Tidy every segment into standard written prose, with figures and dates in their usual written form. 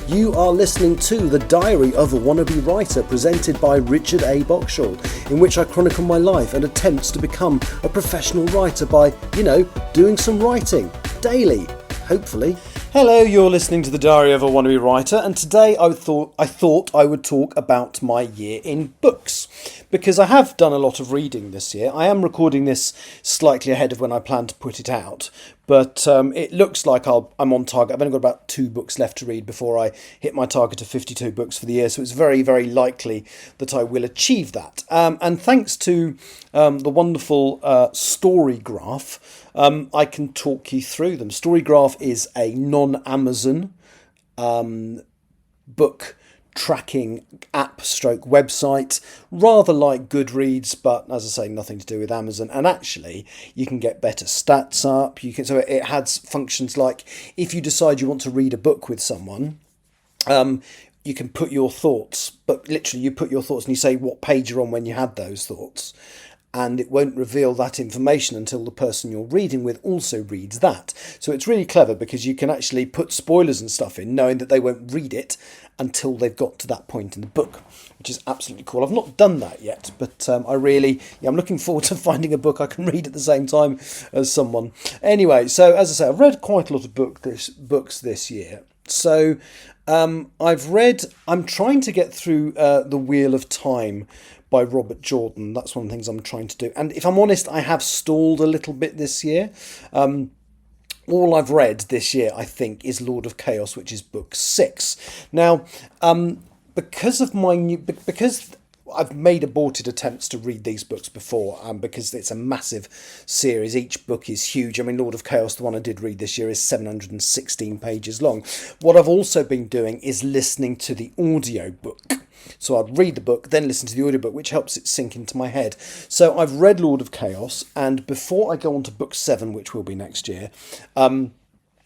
You are listening to The Diary of a Wannabe Writer, presented by Richard A. Boxshall, in which I chronicle my life and attempts to become a professional writer by, doing some writing daily, hopefully. Hello, you're listening to The Diary of a Wannabe Writer, and today I thought I would talk about my year in books, because I have done a lot of reading this year. I am recording this slightly ahead of when I plan to put it out, but it looks like I'm on target. I've only got about 2 books left to read before I hit my target of 52 books for the year, so it's very, very likely that I will achieve that. And thanks to the wonderful Storygraph, I can talk you through them. Storygraph is a non-Amazon book tracking app stroke website, rather like Goodreads, but as I say, nothing to do with Amazon. And actually, you can get better stats up. So it has functions like if you decide you want to read a book with someone, you can put your thoughts, but literally you put your thoughts and you say what page you're on when you had those thoughts. And it won't reveal that information until the person you're reading with also reads that. So it's really clever because you can actually put spoilers and stuff in, knowing that they won't read it until they've got to that point in the book, which is absolutely cool. I've not done that yet, but I'm looking forward to finding a book I can read at the same time as someone. Anyway, so as I say, I've read quite a lot of books this year. So I'm trying to get through The Wheel of Time by Robert Jordan. That's one of the things I'm trying to do. And if I'm honest, I have stalled a little bit this year. All I've read this year, I think, is Lord of Chaos, which is book 6. Now, because I've made aborted attempts to read these books before, because it's a massive series. Each book is huge. I mean, Lord of Chaos, the one I did read this year, is 716 pages long. What I've also been doing is listening to the audio book. So I'd read the book, then listen to the audiobook, which helps it sink into my head. So I've read Lord of Chaos, and before I go on to book 7, which will be next year, I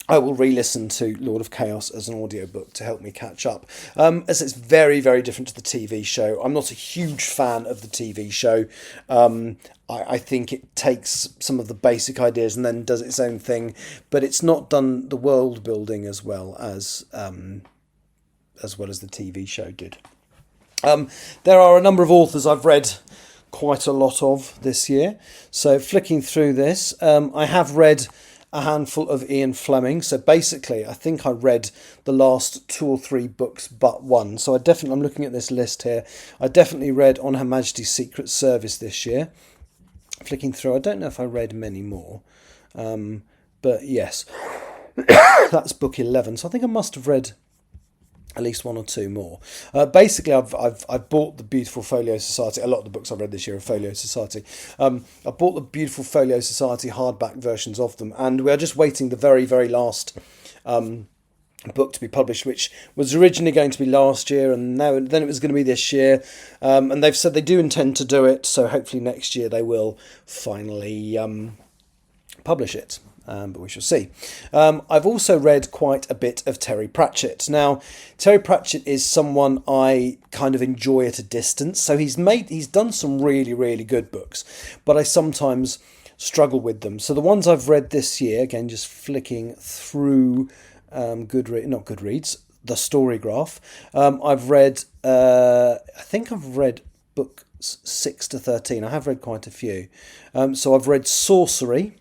will re-listen to Lord of Chaos as an audiobook to help me catch up. As it's very, very different to the TV show. I'm not a huge fan of the TV show. I think it takes some of the basic ideas and then does its own thing, but it's not done the world building as well as the TV show did. There are a number of authors I've read quite a lot of this year. So flicking through this, I have read a handful of Ian Fleming. So basically, I think I read the last 2 or 3 books but one. So I'm looking at this list here. I definitely read On Her Majesty's Secret Service this year. Flicking through, I don't know if I read many more. But yes, that's book 11. So I think I must have read at least 1 or 2 more. Basically, I've bought the Beautiful Folio Society. A lot of the books I've read this year are Folio Society. I bought the Beautiful Folio Society hardback versions of them, and we are just waiting the very, very last book to be published, which was originally going to be last year, and then it was going to be this year. And they've said they do intend to do it, so hopefully next year they will finally publish it. But we shall see. I've also read quite a bit of Terry Pratchett. Now, Terry Pratchett is someone I kind of enjoy at a distance. So he's done some really, really good books, but I sometimes struggle with them. So the ones I've read this year, again, just flicking through Goodreads, the Storygraph. I think I've read books 6 to 13. I have read quite a few. So I've read Sorcery.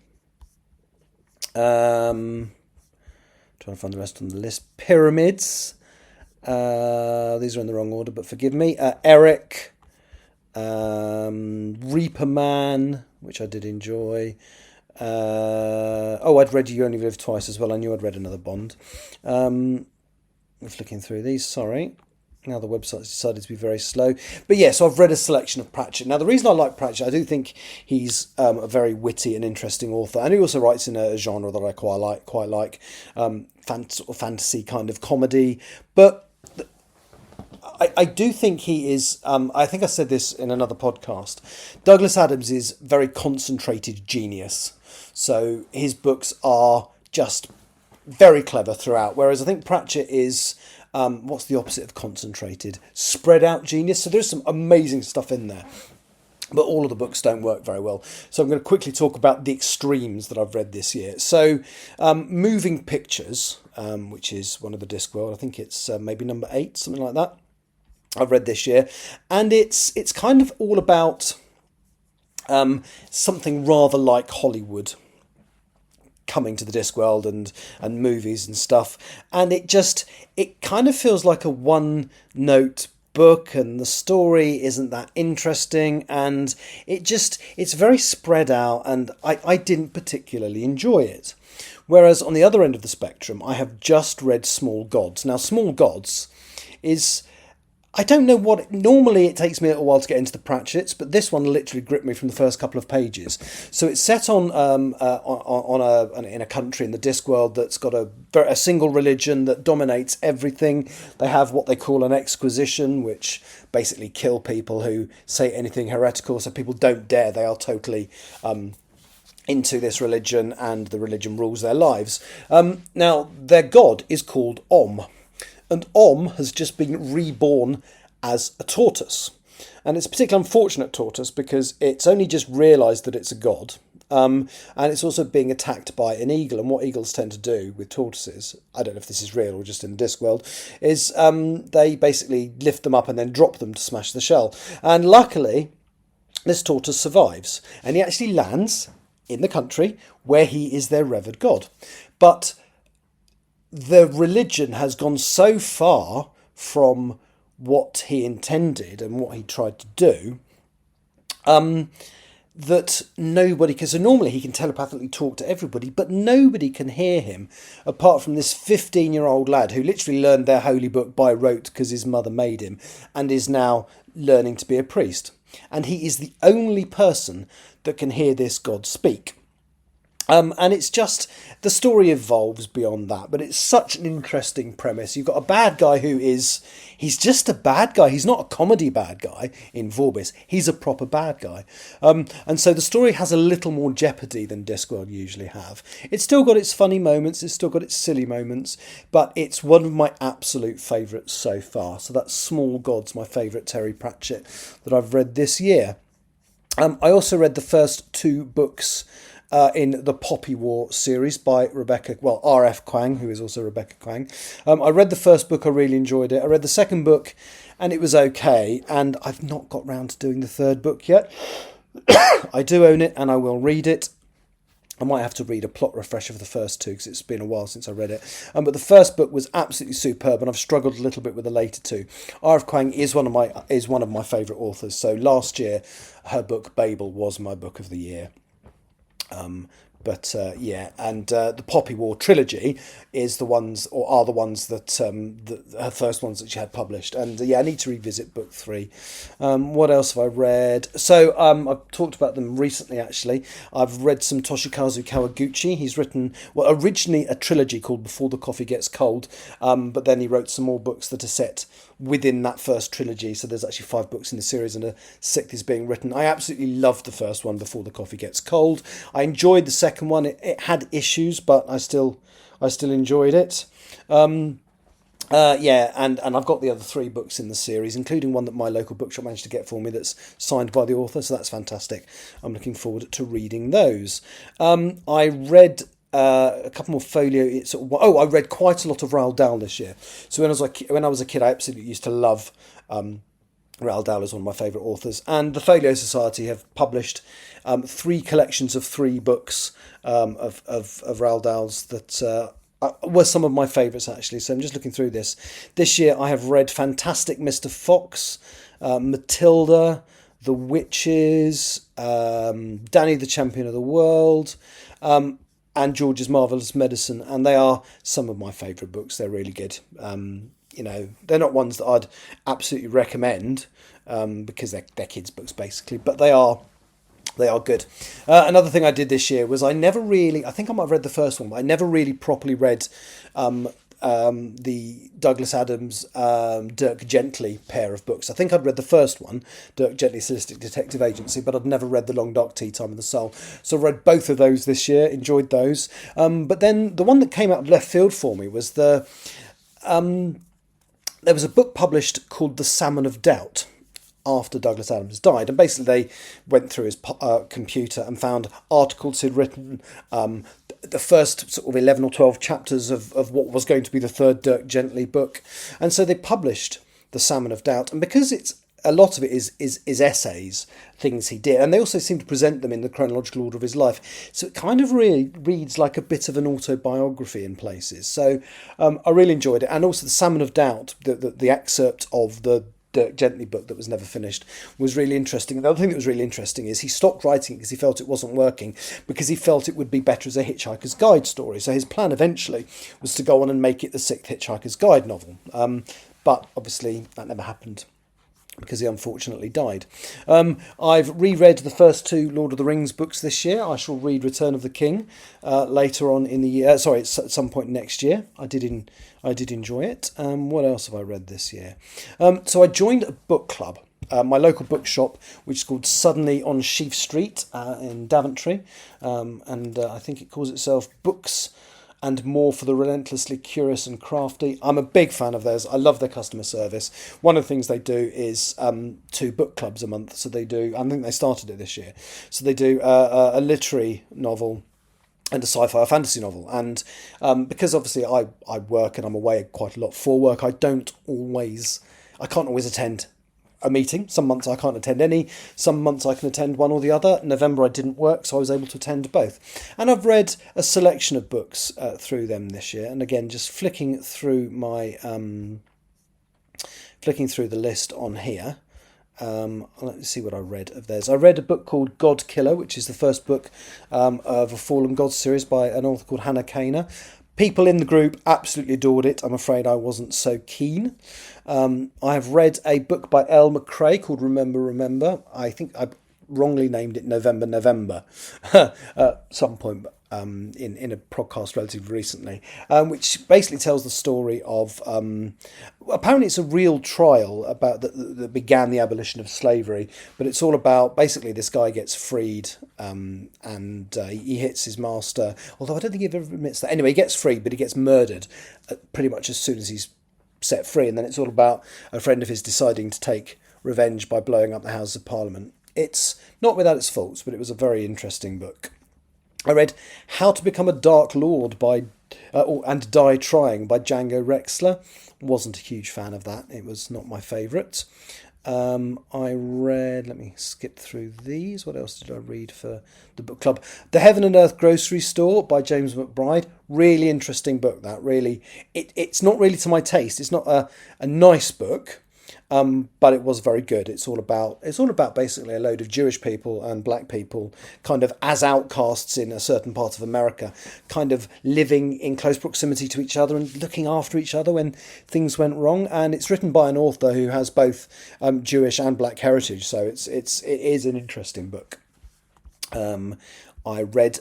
Trying to find the rest on the list. Pyramids. These are in the wrong order, but forgive me. Eric. Reaper Man, which I did enjoy. I'd read You Only Live Twice as well. I knew I'd read another Bond. I'm flicking through these, sorry. Now the website's decided to be very slow. But yeah, so I've read a selection of Pratchett. Now the reason I like Pratchett, I do think he's a very witty and interesting author. And he also writes in a genre that I quite like. Fantasy kind of comedy. But I do think he is, I think I said this in another podcast, Douglas Adams is very concentrated genius. So his books are just very clever throughout. Whereas I think Pratchett is... what's the opposite of concentrated? Spread out genius. So there's some amazing stuff in there. but all of the books don't work very well. So I'm going to quickly talk about the extremes that I've read this year. So Moving Pictures, which is one of the Discworld, I think it's maybe number 8, something like that, I've read this year. And it's kind of all about something rather like Hollywood coming to the Discworld and movies and stuff. And it kind of feels like a one-note book, and the story isn't that interesting, and it's very spread out, and I didn't particularly enjoy it. Whereas on the other end of the spectrum, I have just read Small Gods. Now, Small Gods is, I don't know what, normally it takes me a little while to get into the Pratchetts, but this one literally gripped me from the first couple of pages. So it's set in a country in the Discworld that's got a single religion that dominates everything. They have what they call an exquisition, which basically kill people who say anything heretical, so people don't dare. They are totally into this religion, and the religion rules their lives. Now, their god is called Om. And Om has just been reborn as a tortoise. And it's a particularly unfortunate tortoise because it's only just realised that it's a god. And it's also being attacked by an eagle. And what eagles tend to do with tortoises, I don't know if this is real or just in the Discworld, is they basically lift them up and then drop them to smash the shell. And luckily, this tortoise survives. And he actually lands in the country where he is their revered god. But the religion has gone so far from what he intended and what he tried to do that nobody, because normally he can telepathically talk to everybody, but nobody can hear him apart from this 15-year-old lad who literally learned their holy book by rote because his mother made him, and is now learning to be a priest. And he is the only person that can hear this god speak. And it's just, the story evolves beyond that, but it's such an interesting premise. You've got a bad guy he's just a bad guy. He's not a comedy bad guy in Vorbis. He's a proper bad guy. And so the story has a little more jeopardy than Discworld usually have. It's still got its funny moments, it's still got its silly moments, but it's one of my absolute favourites so far. So that's Small Gods, my favourite Terry Pratchett that I've read this year. I also read the first 2 books in the Poppy War series by R.F. Kuang, who is also Rebecca Kuang. I read the first book, I really enjoyed it. I read the second book, and it was okay, and I've not got round to doing the third book yet. I do own it, and I will read it. I might have to read a plot refresher for the first 2, because it's been a while since I read it. But the first book was absolutely superb, and I've struggled a little bit with the later 2. R.F. Kuang is one of my favourite authors. So last year, her book Babel was my book of the year. The Poppy War trilogy are the ones that her first ones that she had published, and I need to revisit book 3. What else have I read? So I've talked about them recently. Actually, I've read some Toshikazu Kawaguchi. He's written originally a trilogy called Before the Coffee Gets Cold, but then he wrote some more books that are set within that first trilogy. So there's actually 5 books in the series, and a 6th is being written. I absolutely loved the first one, Before the Coffee Gets Cold. I enjoyed the second one. It had issues, but I still enjoyed it. And I've got the other 3 books in the series, including one that my local bookshop managed to get for me that's signed by the author, so that's fantastic. I'm looking forward to reading those. I read a couple more folio. I read quite a lot of Roald Dahl this year. So when I was a kid, I absolutely used to love Roald Dahl is one of my favourite authors, and the Folio Society have published 3 collections of 3 books of Roald Dahl's that were some of my favourites, actually. So I'm just looking through this. This year I have read Fantastic Mr. Fox, Matilda, The Witches, Danny the Champion of the World, and George's Marvellous Medicine, and they are some of my favourite books. They're really good. They're not ones that I'd absolutely recommend because they're kids' books basically, but they are good. Another thing I did this year was I think I might have read the first one, but I never really properly read the Douglas Adams Dirk Gently pair of books. I think I'd read the first one, Dirk Gently Sadistic Detective Agency, but I'd never read The Long Dark Tea Time of the Soul. So I read both of those this year, enjoyed those. But then the one that came out of left field for me was there was a book published called The Salmon of Doubt. after Douglas Adams died. And basically they went through his computer and found articles he'd written, the first sort of 11 or 12 chapters of what was going to be the third Dirk Gently book. And so they published The Salmon of Doubt. And because it's a lot of it is essays, things he did, and they also seem to present them in the chronological order of his life. So it kind of really reads like a bit of an autobiography in places. So I really enjoyed it. And also The Salmon of Doubt, the excerpt of the Dirk Gently book that was never finished, was really interesting. The other thing that was really interesting is he stopped writing it because he felt it wasn't working, because he felt it would be better as a Hitchhiker's Guide story. So his plan eventually was to go on and make it the sixth Hitchhiker's Guide novel. But obviously that never happened, because he unfortunately died. I've reread the first two Lord of the Rings books this year. I shall read Return of the King later on in the year. At some point next year. I did enjoy it. What else have I read this year? So I joined a book club, my local bookshop, which is called Suddenly on Sheaf Street in Daventry. And I think it calls itself Books and More for the Relentlessly Curious and Crafty. I'm a big fan of theirs. I love their customer service. One of the things they do is 2 book clubs a month. So they do, I think they started it this year. So they do a literary novel and a sci-fi or fantasy novel. And because obviously I work and I'm away quite a lot for work, I can't always attend a meeting. Some months I can't attend any. Some months I can attend one or the other. November I didn't work, so I was able to attend both. And I've read a selection of books through them this year. And again, just flicking through the list on here. Let's see what I read of theirs. I read a book called God Killer, which is the first book of a Fallen Gods series by an author called Hannah Kaner. People in the group absolutely adored it. I'm afraid I wasn't so keen. I have read a book by Elle McRae called Remember, Remember. I think I wrongly named it November at some point in a podcast relatively recently, which basically tells the story of apparently it's a real trial about that began the abolition of slavery, but it's all about basically this guy gets freed and he hits his master, although I don't think he ever admits that. Anyway, he gets freed, but he gets murdered pretty much as soon as he's set free, and then it's all about a friend of his deciding to take revenge by blowing up the Houses of Parliament. It's not without its faults, but it was a very interesting book. I read How to Become a Dark Lord and Die Trying by Django Rexler. Wasn't a huge fan of that. It was not my favourite. I read, let me skip through these. What else did I read for the book club? The Heaven and Earth Grocery Store by James McBride. Really interesting book, that. Really, it's not really to my taste. It's not a nice book. But it was very good. It's all about basically a load of Jewish people and black people kind of as outcasts in a certain part of America, kind of living in close proximity to each other and looking after each other when things went wrong. And it's written by an author who has both Jewish and black heritage, so it is an interesting book. I read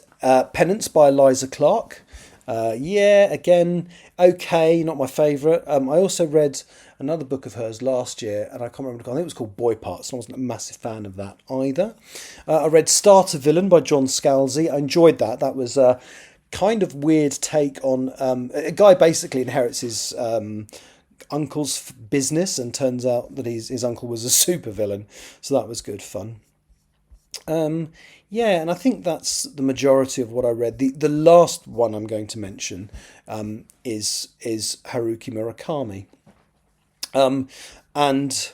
Penance by Eliza Clark. Again, okay, not my favourite. I also read another book of hers last year, and I can't remember. I think it was called Boy Parts, and I wasn't a massive fan of that either. I read Starter Villain by John Scalzi. I enjoyed that. That was a kind of weird take on a guy basically inherits his uncle's business, and turns out that his uncle was a supervillain. So that was good fun. And I think that's the majority of what I read. The last one I'm going to mention is Haruki Murakami. And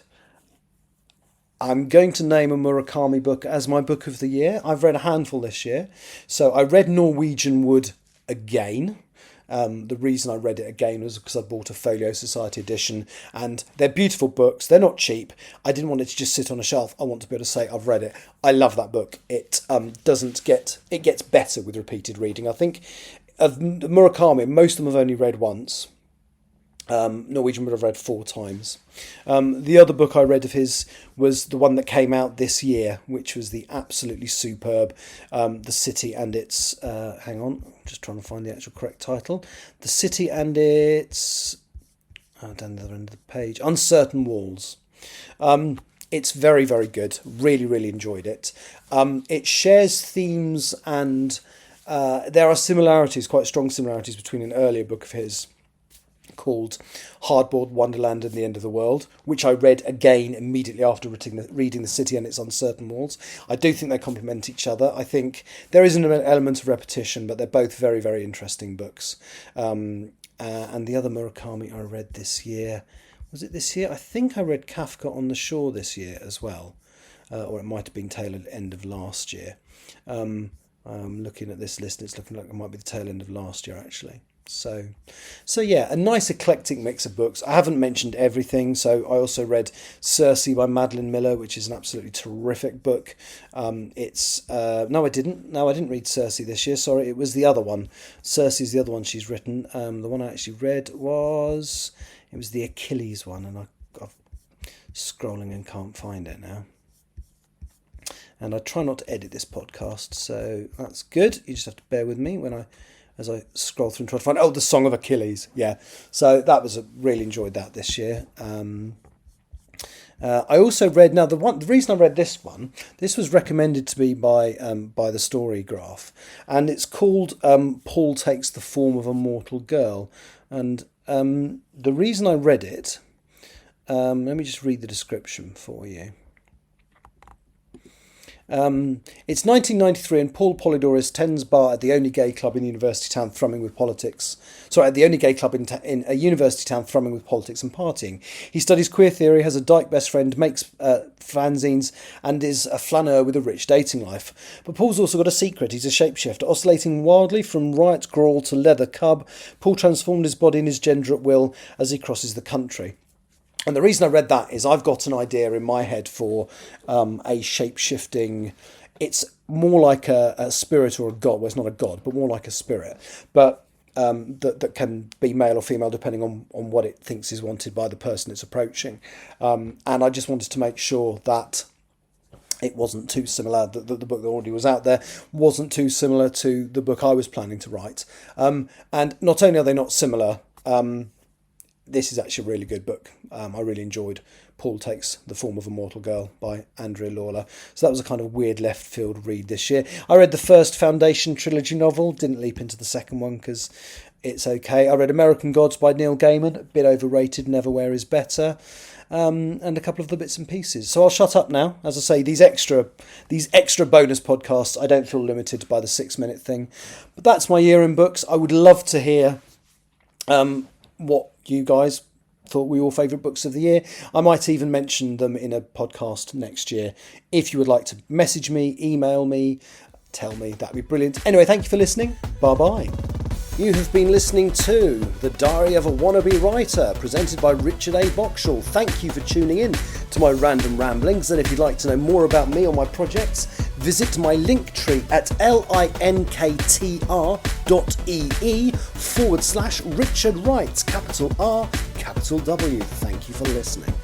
I'm going to name a Murakami book as my book of the year. I've read a handful this year. So I read Norwegian Wood again. The reason I read it again was because I bought a Folio Society edition, and they're beautiful books. They're not cheap. I didn't want it to just sit on a shelf. I want to be able to say I've read it. I love that book. It gets better with repeated reading. I think of Murakami, most of them I've only read once. Norwegian Wood I've read 4 times. The other book I read of his was the one that came out this year, which was the absolutely superb The City and Its... hang on, I'm just trying to find the actual correct title. The City and Its... down the other end of the page. Uncertain Walls. It's very, very good. Really, really enjoyed it. It shares themes, and there are similarities, quite strong similarities, between an earlier book of his called Hardboiled Wonderland and the End of the World, which I read again immediately after reading The City and Its Uncertain Walls. I do think they complement each other. I think there is an element of repetition, but they're both very, very interesting books. And the other Murakami I read this year, was it this year? I think I read Kafka on the Shore this year as well, or it might have been tail end of last year. Looking at this list, it's looking like it might be the tail end of last year, actually. So yeah, a nice eclectic mix of books. I haven't mentioned everything, so I also read Circe by Madeline Miller, which is an absolutely terrific book. No, I didn't read Circe this year. Sorry, it was the other one. Circe is the other one she's written. The one I actually read was the Achilles one, and I'm scrolling and can't find it now. And I try not to edit this podcast, so that's good. You just have to bear with me as I scroll through and try to find... The Song of Achilles. Yeah. So really enjoyed that this year. I also read... Now, the reason I read this was recommended to me by the Storygraph. And it's called Paul Takes the Form of a Mortal Girl. And the reason I read it... let me just read the description for you. It's 1993 and Paul Polydorus tends bar at the only gay club in the university town thrumming with politics. Sorry, at the only gay club in a university town thrumming with politics and partying. He studies queer theory, has a dyke best friend, makes fanzines and is a flaneur with a rich dating life. But Paul's also got a secret. He's a shapeshifter, oscillating wildly from riot grawl to leather cub. Paul transformed his body and his gender at will as he crosses the country. And the reason I read that is I've got an idea in my head for a shape-shifting... It's more like a spirit or a god. Well, it's not a god, but more like a spirit. But that can be male or female depending on what it thinks is wanted by the person it's approaching. And I just wanted to make sure that it wasn't too similar, that the book that already was out there wasn't too similar to the book I was planning to write. And not only are they not similar... this is actually a really good book. I really enjoyed Paul Takes the Form of a Mortal Girl by Andrea Lawler. So that was a kind of weird left field read this year. I read the first Foundation trilogy novel, didn't leap into the second one because it's okay. I read American Gods by Neil Gaiman, a bit overrated, Neverwhere is better, and a couple of the bits and pieces. So I'll shut up now. As I say, these extra bonus podcasts, I don't feel limited by the 6-minute thing. But that's my year in books. I would love to hear what you guys thought were your favourite books of the year. I might even mention them in a podcast next year. If you would like to message me, email me, tell me, that'd be brilliant. Anyway, thank you for listening. Bye-bye. You have been listening to The Diary of a Wannabe Writer, presented by Richard A. Boxall. Thank you for tuning in to my random ramblings, and if you'd like to know more about me or my projects, visit my Linktree at linktr.ee/Richard Wright, capital R, capital W. Thank you for listening.